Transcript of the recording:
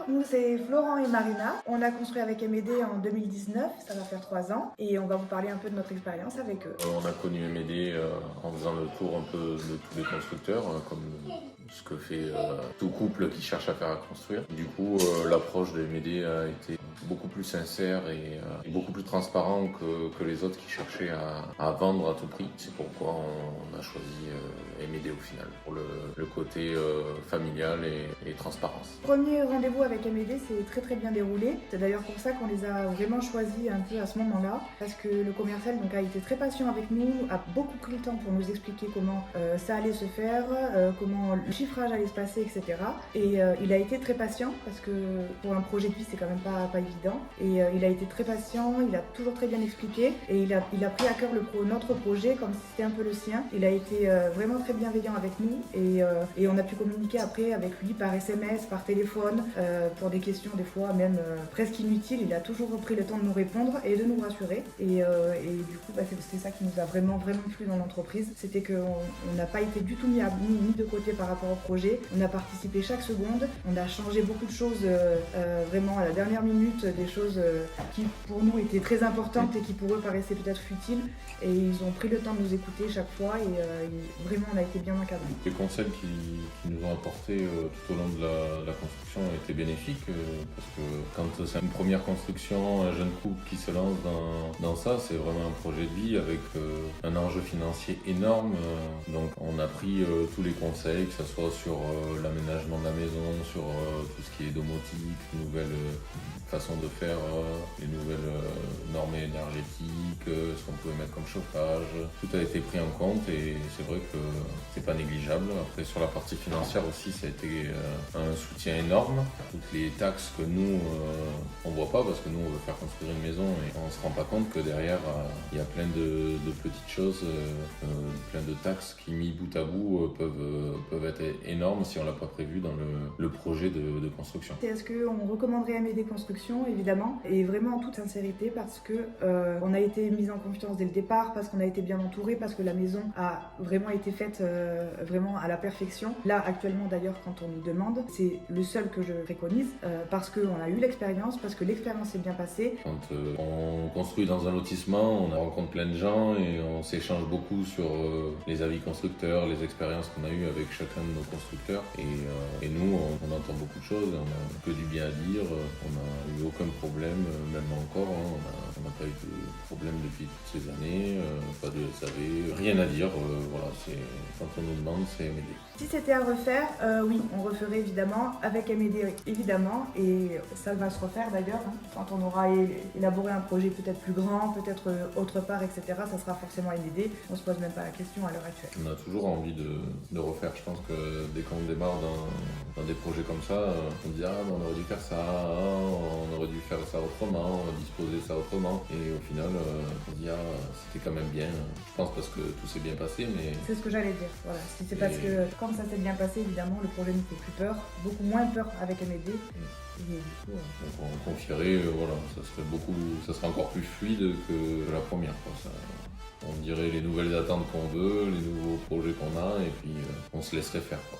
nous c'est Florent et Marina. On a construit avec MED en 2019, ça va faire 3 ans, et on va vous parler un peu de notre expérience avec eux. On a connu MED en faisant le tour un peu de tous les constructeurs, comme ce que fait tout couple qui cherche à faire à construire. Du coup, l'approche de MED a été beaucoup plus sincère et beaucoup plus transparent que les autres qui cherchaient à vendre à tout prix. C'est pourquoi on a choisi MED au final, pour le côté familial et transparence. Premier rendez-vous avec MED s'est très bien déroulé. C'est d'ailleurs pour ça qu'on les a vraiment choisis un peu à ce moment-là, parce que le commercial donc, a été très patient avec nous, a beaucoup pris le temps pour nous expliquer comment ça allait se faire, comment le chiffrage allait se passer, etc. Et il a été très patient, parce que pour un projet de vie c'est quand même pas évident. Et il a été très patient, il a toujours très bien expliqué, et il a pris à cœur notre projet comme si c'était un peu le sien. Il a été vraiment très bienveillant avec nous, et on a pu communiquer après avec lui par SMS, par téléphone, pour des questions des fois même presque inutiles. Il a toujours pris le temps de nous répondre et de nous rassurer. Et du coup, c'est ça qui nous a vraiment plu dans l'entreprise. C'était qu'on n'a pas été du tout mis de côté par rapport au projet. On a participé chaque seconde. On a changé beaucoup de choses vraiment à la dernière minute, des choses qui pour nous étaient très importantes et qui pour eux paraissaient peut-être futiles. Et ils ont pris le temps de nous écouter chaque fois, et vraiment on a été bien encadrés. Les conseils qui nous ont apportés tout au long de la construction étaient bénéfiques, parce que quand c'est une première construction, un jeune couple qui se lance dans ça, c'est vraiment un projet de vie avec un enjeu financier énorme. Donc on a pris tous les conseils, que ce soit sur l'aménagement de la maison, sur tout ce qui est domotique, nouvelles façons de faire, les nouvelles normes énergétiques, ce qu'on pouvait mettre comme chauffage. Tout a été pris en compte et c'est vrai que c'est pas négligeable. Après sur la partie financière aussi, ça a été un soutien énorme. Toutes les taxes que nous on voit pas, parce que nous on veut faire construire une maison et on se rend pas compte que derrière il y a plein de petites choses, plein de taxes qui mis bout à bout peuvent être énormes si on l'a pas prévu dans le projet de construction. Est-ce qu'on recommanderait MED Construction? Évidemment, et vraiment en toute sincérité, parce que on a été mis en confiance dès le départ, parce qu'on a été bien entouré, parce que la maison a vraiment été faite vraiment à la perfection. Là actuellement d'ailleurs, quand on nous demande, c'est le seul que je préconise, parce qu'on a eu l'expérience, parce que l'expérience s'est bien passée. Quand on construit dans un lotissement, on rencontre plein de gens et on s'échange beaucoup sur les avis constructeurs, les expériences qu'on a eues avec chacun de nos constructeurs. Et nous, on entend beaucoup de choses, on n'a que du bien à dire, on n'a eu aucun problème, même encore, on n'a pas eu de problème depuis toutes ces années, pas de SAV, rien à dire, voilà, quand on nous demande, c'est MED. Si c'était à refaire, oui, on referait évidemment, avec MED évidemment, et ça va se refaire d'ailleurs, quand on aura élaboré un projet peut-être plus grand, peut-être autre part, etc., ça sera forcément MED, on se pose même pas la question à l'heure actuelle. On a toujours envie de refaire, je pense que dès qu'on démarre dans des projets comme ça, on dit on aurait dû faire ça, on aurait dû faire ça autrement, disposer ça autrement, et au final on dit c'était quand même bien, je pense parce que tout s'est bien passé, mais... C'est ce que j'allais dire, voilà, c'est parce que comme ça s'est bien passé, évidemment le projet nous fait plus peur, beaucoup moins peur avec MED, et du coup... Donc on confierait, voilà, ça serait encore plus fluide que la première, quoi. On dirait les nouvelles attentes qu'on veut, les nouveaux projets qu'on a, et puis on se laisserait faire, quoi.